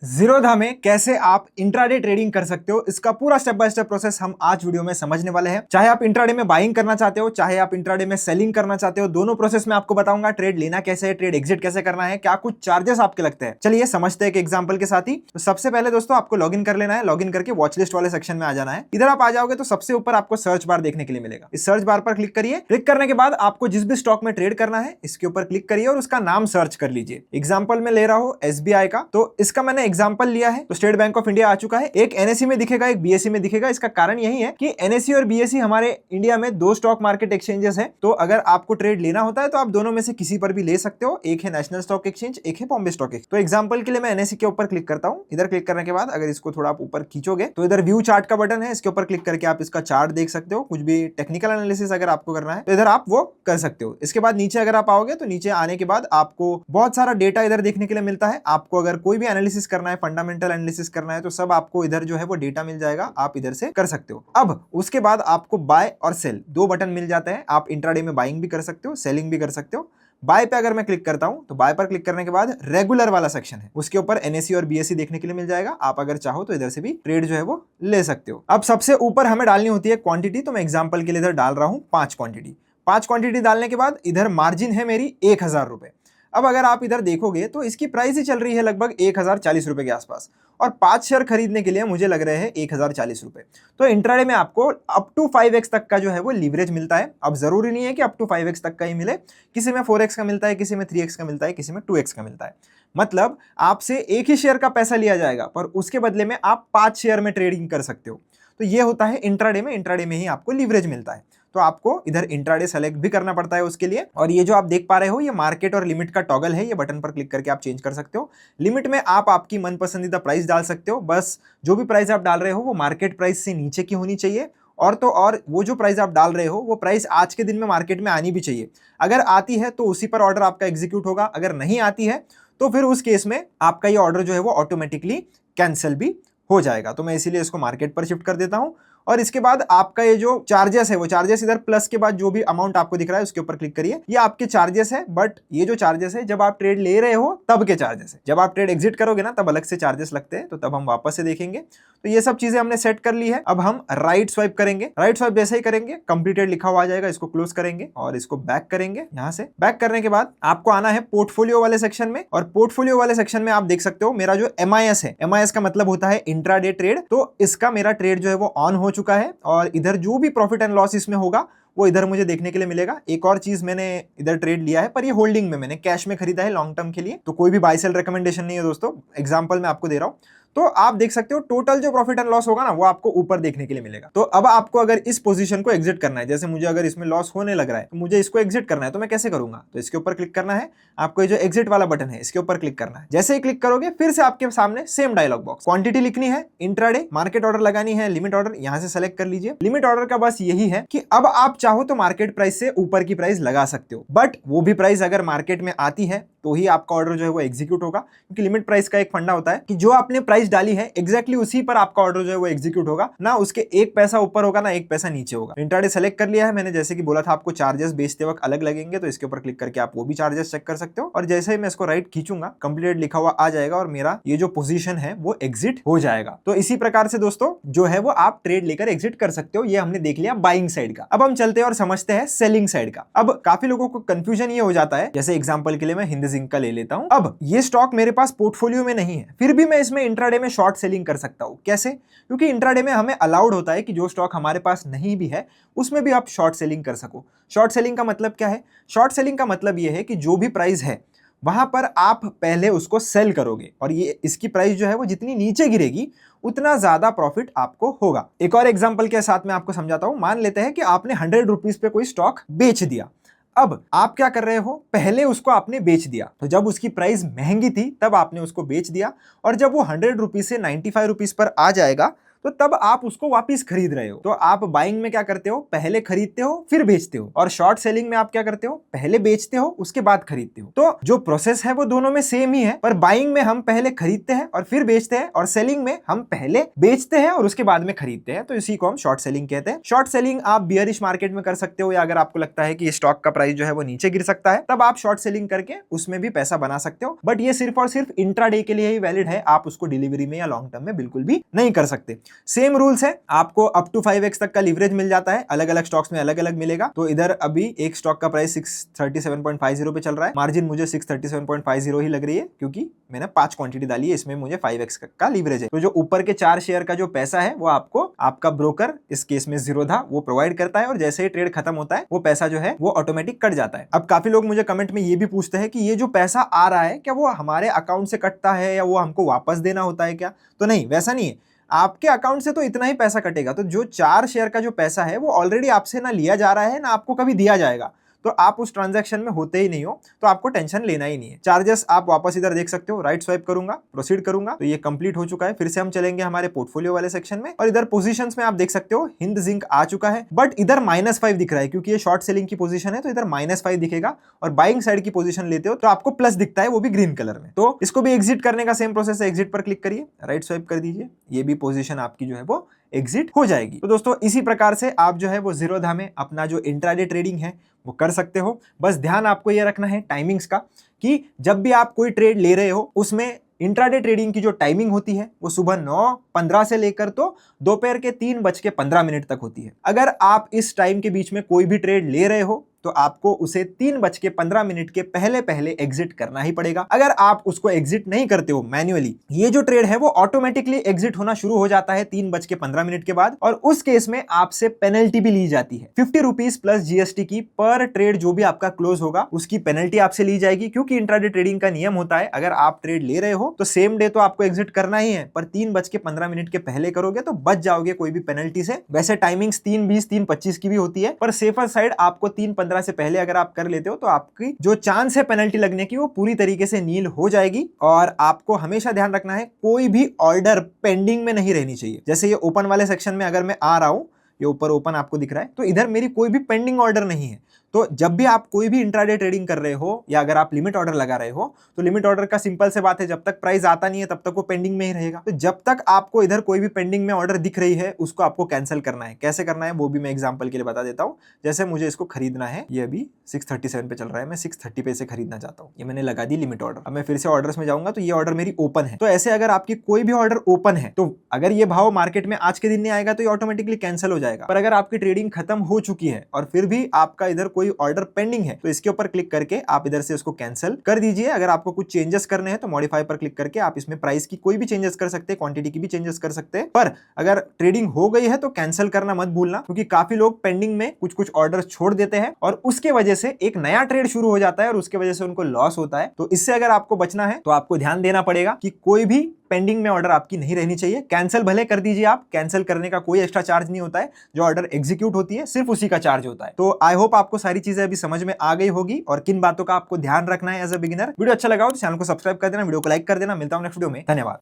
जीरोधा में कैसे आप इंट्राडे ट्रेडिंग कर सकते हो, इसका पूरा स्टेप बाय स्टेप प्रोसेस हम आज वीडियो में समझने वाले हैं। चाहे आप इंट्राडे में बाइंग करना चाहते हो, चाहे आप इंट्राडे में सेलिंग करना चाहते हो, दोनों प्रोसेस में आपको बताऊंगा। ट्रेड लेना कैसे है, ट्रेड एग्जिट कैसे करना है, क्या कुछ चार्जेस आपके लगते हैं, चलिए समझते हैं एक एग्जांपल के साथ ही। तो सबसे पहले दोस्तों आपको लॉगिन कर लेना है। लॉगिन करके वॉच लिस्ट वाले सेक्शन में आ जाना है। इधर आप आ जाओगे तो सबसे ऊपर आपको सर्च बार देखने के लिए मिलेगा। इस सर्च बार पर क्लिक करिए। क्लिक करने के बाद आपको जिस भी स्टॉक में ट्रेड करना है इसके ऊपर क्लिक करिए और उसका नाम सर्च कर लीजिए। एग्जाम्पल में ले रहा हूं SBI का, तो इसका मैंने एग्जाम्पल लिया है। तो स्टेट बैंक ऑफ इंडिया आ चुका है। एक NSE में दिखेगा, एक BSE में दिखेगा। इसका कारण यही है कि NSE और BSE हमारे इंडिया में दो स्टॉक मार्केट एक्सचेंजेस हैं। तो अगर आपको ट्रेड लेना होता है तो आप दोनों में से किसी पर भी ले सकते हो। एक है नेशनल स्टॉक एक्सचेंज, एक है बॉम्बे स्टॉक एक्सचेंज। तो एग्जांपल के लिए मैं NSE के ऊपर क्लिक करता हूं। इधर क्लिक करने के बाद अगर इसको थोड़ा आप ऊपर खींचोगे तो इधर व्यू चार्ट का बटन है। इसके ऊपर क्लिक करके आप इसका चार्ट देख सकते हो। कुछ भी टेक्निकल एनालिसिस अगर आपको करना है तो इधर आप वो कर सकते हो। इसके बाद नीचे अगर आप आओगे तो नीचे आने के बाद आपको बहुत सारा डेटा इधर देखने के लिए मिलता है। आपको अगर कोई भी एनालिसिस करना है, फंडामेंटल एनालिसिस करना है, तो सब आपको इधर जो है वो डेटा मिल जाएगा। आप इधर से कर सकते हो। अब उसके बाद आपको बाय और सेल दो बटन मिल जाते हैं। आप इंट्राडे में बाइंग भी कर सकते हो, सेलिंग भी कर सकते हो। बाय पे अगर मैं क्लिक करता हूं तो बाय पर क्लिक करने के बाद रेगुलर वाला सेक्शन है, उसके ऊपर NSE और BSE देखने के लिए मिल जाएगा। आप अगर चाहो तो इधर से भी ट्रेड जो है वो ले सकते हो। अब सबसे ऊपर हमें डालनी होती है क्वांटिटी। तो मैं एग्जांपल के लिए इधर डाल रहा हूं 5 क्वांटिटी। 5 क्वांटिटी डालने के बाद इधर मार्जिन है मेरी 1000 रुपए। अब अगर आप इधर देखोगे तो इसकी प्राइस ही चल रही है लगभग 1040 रुपए के आसपास, और 5 शेयर खरीदने के लिए मुझे लग रहे हैं 1040 रुपए। तो इंट्राडे में आपको अप टू 5x तक का जो है वो लीवरेज मिलता है। अब जरूरी नहीं है कि अप टू 5x तक का ही मिले, किसी में 4x का मिलता है, किसी में 3x का मिलता है, किसी में 2x का मिलता है। मतलब आपसे एक ही शेयर का पैसा लिया जाएगा पर उसके बदले में आप 5 शेयर में ट्रेडिंग कर सकते हो। तो ये होता है इंट्राडे में। इंट्राडे में ही आपको लीवरेज मिलता है। तो आपको इधर इंट्राडे सेलेक्ट भी करना पड़ता है उसके लिए। और ये जो आप देख पा रहे हो ये मार्केट और लिमिट का टॉगल है। ये बटन पर क्लिक करके आप चेंज कर सकते हो। लिमिट में आप आपकी मन पसंदीदा प्राइस डाल सकते हो। बस जो भी प्राइस आप डाल रहे हो वो मार्केट प्राइस से नीचे की होनी चाहिए। और तो और वो जो प्राइस आप डाल रहे हो वो प्राइस आज के दिन में मार्केट में आनी भी चाहिए। अगर आती है तो उसी पर ऑर्डर आपका एग्जीक्यूट होगा। अगर नहीं आती है तो फिर उस केस में आपका ये ऑर्डर जो है वो ऑटोमेटिकली कैंसिल भी हो जाएगा। तो मैं इसीलिए इसको मार्केट पर शिफ्ट कर देता हूं। और इसके बाद आपका ये जो चार्जेस है वो चार्जेस इधर प्लस के बाद जो भी अमाउंट आपको दिख रहा है उसके ऊपर क्लिक करिए। ये आपके चार्जेस है, बट ये जो चार्जेस है जब आप ट्रेड ले रहे हो तब के चार्जेस है। जब आप ट्रेड एग्जिट करोगे ना तब अलग से चार्जेस लगते हैं, तो तब हम वापस से देखेंगे। तो ये सब चीजें हमने सेट कर ली है। अब हम राइट स्वाइप करेंगे। राइट स्वाइप जैसे ही करेंगे कंप्लीटेड लिखा हुआ आ जाएगा। इसको क्लोज करेंगे और इसको बैक करेंगे। यहां से बैक करने के बाद आपको आना है पोर्टफोलियो वाले सेक्शन में। और पोर्टफोलियो वाले सेक्शन में आप देख सकते हो मेरा जो MIS है, MIS का मतलब होता है इंट्राडे ट्रेड। तो इसका मेरा ट्रेड जो है वो ऑन हो चुका है और इधर जो भी प्रॉफिट एंड लॉस इसमें होगा वो इधर मुझे देखने के लिए मिलेगा। एक और चीज मैंने इधर ट्रेड लिया है पर ये होल्डिंग में, मैंने कैश में खरीदा है लॉन्ग टर्म के लिए। तो कोई भी बाय सेल रिकमेंडेशन नहीं है दोस्तों, एग्जांपल मैं आपको दे रहा हूं। तो आप देख सकते हो टोटल जो प्रॉफिट एंड लॉस होगा ना वो आपको ऊपर देखने के लिए मिलेगा। तो अब आपको अगर इस पोजीशन को एग्जिट करना है, जैसे मुझे अगर इसमें लॉस होने लग रहा है तो मुझे इसको एग्जिट करना है, तो मैं कैसे करूंगा? तो इसके ऊपर क्लिक करना है। आपको ये जो एग्जिट वाला बटन है इसके ऊपर क्लिक करना है। जैसे ही क्लिक करोगे फिर से आपके सामने सेम डायलॉग बॉक्स, क्वांटिटी लिखनी है, इंट्राडे, मार्केट ऑर्डर लगानी है, लिमिट ऑर्डर यहां से सेलेक्ट कर लीजिए। लिमिट ऑर्डर का बस यही है कि अब आप चाहो तो मार्केट प्राइस से ऊपर की प्राइस लगा सकते हो, बट वो भी प्राइस अगर मार्केट में आती है तो ही आपका ऑर्डर जो है वो एग्जीक्यूट होगा। क्योंकि लिमिट प्राइस का एक फंडा होता है कि जो आपने प्राइस डाली है एग्जैक्टली उसी पर आपका ऑर्डर जो है वो एग्जीक्यूट होगा, ना उसके एक पैसा ऊपर होगा ना एक पैसा नीचे होगा। इंट्राडे सेलेक्ट कर लिया है मैंने। जैसे कि बोला था आपको चार्जेस बेचते वक्त अलग लगेंगे, तो इसके ऊपर क्लिक करके आप वो भी चार्जेस चेक कर सकते हो। और जैसे ही मैं इसको राइट खींचूंगा कंप्लीट लिखा हुआ आ जाएगा और मेरा ये जो पोजीशन है वो एग्जिट हो जाएगा। तो इसी प्रकार से दोस्तों जो है वो आप ट्रेड लेकर एग्जिट कर सकते हो। ये हमने देख लिया बाइंग साइड का। अब हम चलते हैं और समझते हैं सेलिंग साइड का। अब काफी लोगों को कंफ्यूजन ये हो जाता है, जैसे एग्जांपल के लिए मैं हिंद जिंक का ले लेता हूं। अब ये स्टॉक मेरे पास पोर्टफोलियो में नहीं है, फिर भी मैं इसमें इंट्राडे में शॉर्ट सेलिंग कर सकता हूं। कैसे? क्योंकि इंट्राडे में हमें अलाउड होता है कि जो स्टॉक हमारे पास नहीं भी है उसमें भी आप शॉर्ट सेलिंग कर सको। शॉर्ट सेलिंग का मतलब क्या है? शॉर्ट सेलिंग का मतलब ये है कि जो भी प्राइस है वहां पर आप पहले उसको सेल करोगे और ये इसकी प्राइस जो है वो जितनी नीचे गिरेगी उतना ज्यादा प्रॉफिट आपको होगा। एक और एग्जांपल के साथ मैं आपको समझाता हूं। मान लेते हैं कि आपने 100 रुपीज पे कोई स्टॉक बेच दिया। अब आप क्या कर रहे हो? पहले उसको आपने बेच दिया। तो जब उसकी प्राइस महंगी थी तब आपने उसको बेच दिया, और जब वो 100 रुपीज से 95 रुपीज पर आ जाएगा तो तब आप उसको वापस खरीद रहे हो। तो आप बाइंग में क्या करते हो, पहले खरीदते हो फिर बेचते हो, और शॉर्ट सेलिंग में आप क्या करते हो, पहले बेचते हो उसके बाद खरीदते हो। तो जो प्रोसेस है वो दोनों में सेम ही है, पर बाइंग में हम पहले खरीदते हैं और फिर बेचते हैं, और सेलिंग में हम पहले बेचते हैं और उसके बाद में खरीदते हैं। तो इसी को हम शॉर्ट सेलिंग कहते हैं। शॉर्ट सेलिंग आप बियरिश मार्केट में कर सकते हो, या अगर आपको लगता है कि स्टॉक का प्राइस जो है वो नीचे गिर सकता है, तब आप शॉर्ट सेलिंग करके उसमें भी पैसा बना सकते हो। बट ये सिर्फ और सिर्फ इंट्राडे के लिए ही वैलिड है, आप उसको डिलीवरी में या लॉन्ग टर्म में बिल्कुल भी नहीं कर सकते। सेम रूल्स है, आपको अप टू 5x तक का लीवरेज मिल जाता है, अलग अलग स्टॉक्स में अलग अलग मिलेगा। तो इधर अभी एक स्टॉक का प्राइस 637.50 पे चल रहा है, मार्जिन मुझे 637.50 ही लग रही है, क्योंकि मैंने 5 क्वांटिटी डाली है, इसमें मुझे 5x का लीवरेज है। तो जो ऊपर के 4 शेयर का जो पैसा है वो आपको आपका ब्रोकर, इस केस में ज़ीरोधा, वो प्रोवाइड करता है, और जैसे ही ट्रेड खत्म होता है वो पैसा जो है वो ऑटोमेटिक कट जाता है। अब काफी लोग मुझे कमेंट में ये भी पूछते हैं कि ये जो पैसा आ रहा है क्या वो हमारे अकाउंट से कटता है या वो हमको वापस देना होता है क्या? तो नहीं, वैसा नहीं है। आपके अकाउंट से तो इतना ही पैसा कटेगा। तो जो 4 शेयर का जो पैसा है वो ऑलरेडी आपसे ना लिया जा रहा है ना आपको कभी दिया जाएगा, तो आप उस ट्रांजैक्शन में होते ही नहीं हो, तो आपको टेंशन लेना ही नहीं है। चार्जेस आप वापस इधर देख सकते हो, राइट स्वाइप करूंगा, प्रोसीड करूंगा, तो ये कंप्लीट हो चुका है। फिर से हम चलेंगे हमारे पोर्टफोलियो वाले सेक्शन में, और इधर पोजीशंस में आप देख सकते हो हिंद जिंक आ चुका है, बट इधर -5 दिख रहा है, क्योंकि ये शॉर्ट सेलिंग की पोजीशन है, तो इधर -5 दिखेगा। और बाइंग साइड की पोजीशन लेते हो तो आपको प्लस दिखता है, वो भी ग्रीन कलर में। तो इसको भी एग्जिट करने का सेम प्रोसेस है, एग्जिट पर क्लिक करिए, राइट स्वाइप कर दीजिए, ये भी पोजीशन आपकी जो है वो एग्जिट हो जाएगी। तो दोस्तों इसी प्रकार से आप जो है वो ज़ीरोधा में अपना जो इंट्राडे ट्रेडिंग है वो कर सकते हो। बस ध्यान आपको ये रखना है टाइमिंग्स का, कि जब भी आप कोई ट्रेड ले रहे हो उसमें इंट्राडे ट्रेडिंग की जो टाइमिंग होती है वो सुबह 9:15 से लेकर तो दोपहर के 3:15 तक होती है। अगर आप इस टाइम के बीच में कोई भी ट्रेड ले रहे हो तो आपको उसे 3:15 के पहले पहले एग्जिट करना ही पड़ेगा। अगर आप उसको एग्जिट नहीं करते हो मैन्युअली, ये जो ट्रेड है वो ऑटोमेटिकली एग्जिट होना शुरू हो जाता है 3:15 के बाद, और उस केस में आपसे पेनल्टी भी ली जाती है 50 रुपीज प्लस जीएसटी की पर ट्रेड। जो भी आपका क्लोज होगा उसकी पेनल्टी आपसे ली जाएगी, क्योंकि इंट्राडे ट्रेडिंग का नियम होता है अगर आप ट्रेड ले रहे हो तो सेम डे तो आपको एग्जिट करना ही है, पर 3:15 के पहले करोगे तो बच जाओगे कोई भी पेनल्टी से। वैसे टाइमिंग्स 3:20 3:25 की भी होती है, पर सेफर साइड आपको 3:15 से पहले अगर आप कर लेते हो तो आपकी जो चांस है पेनल्टी लगने की वो पूरी तरीके से नील हो जाएगी। और आपको हमेशा ध्यान रखना है कोई भी ऑर्डर पेंडिंग में नहीं रहनी चाहिए। जैसे ये ओपन वाले सेक्शन में अगर मैं आ रहा हूं, ये ऊपर ओपन आपको दिख रहा है, तो इधर मेरी कोई भी पेंडिंग ऑर्डर नहीं है। तो जब भी आप कोई भी इंट्राडे ट्रेडिंग कर रहे हो या अगर आप लिमिट ऑर्डर लगा रहे हो, तो लिमिट ऑर्डर का सिंपल से बात है, जब तक प्राइस आता नहीं है तब तक वो पेंडिंग में ही रहेगा। तो जब तक आपको इधर कोई भी पेंडिंग में ऑर्डर दिख रही है उसको आपको कैंसिल करना है। कैसे करना है वो भी मैं एग्जांपल के लिए बता देता हूँ। जैसे मुझे इसको खरीदना है, ये अभी 637 पे चल रहा है, मैं 630 पे से खरीदना चाहता हूँ, ये मैंने लगा दी लिमिट ऑर्डर। अब मैं फिर से ऑर्डर्स में जाऊंगा तो ये ऑर्डर मेरी ओपन है। तो ऐसे अगर आपकी कोई भी ऑर्डर ओपन है तो अगर ये भाव मार्केट में आज के दिन नहीं आएगा तो ये ऑटोमेटिकली कैंसिल हो जाएगा। पर अगर आपकी ट्रेडिंग खत्म हो चुकी है और फिर भी आपका इधर कोई ऑर्डर पेंडिंग है तो इसके ऊपर क्लिक करके आप इधर से उसको कैंसिल कर दीजिए। अगर आपको कुछ चेंजेस करने हैं तो मॉडिफाई पर क्लिक करके आप इसमें प्राइस की कोई भी चेंजेस कर सकते हैं, क्वांटिटी की भी चेंजेस कर सकते हैं। पर अगर ट्रेडिंग हो गई है तो कैंसिल करना मत भूलना, क्योंकि काफी लोग पेंडिंग में कुछ कुछ ऑर्डर छोड़ देते हैं और उसके वजह से एक नया ट्रेड शुरू हो जाता है और उसके वजह से उनको लॉस होता है। तो इससे अगर आपको बचना है तो आपको ध्यान देना पड़ेगा कि कोई भी पेंडिंग में ऑर्डर आपकी नहीं रहनी चाहिए। कैंसिल भले कर दीजिए आप, कैंसिल करने का कोई एक्स्ट्रा चार्ज नहीं होता है, जो ऑर्डर एग्जीक्यूट होती है सिर्फ उसी का चार्ज होता है। तो आई होप आपको सारी चीजें अभी समझ में आ गई होगी और किन बातों का आपको ध्यान रखना है एज अ बिगिनर। वीडियो अच्छा लगा हो तो चैनल को सब्सक्राइब कर देना, वीडियो को लाइक कर देना। मिलता हूं नेक्स्ट वीडियो में, धन्यवाद।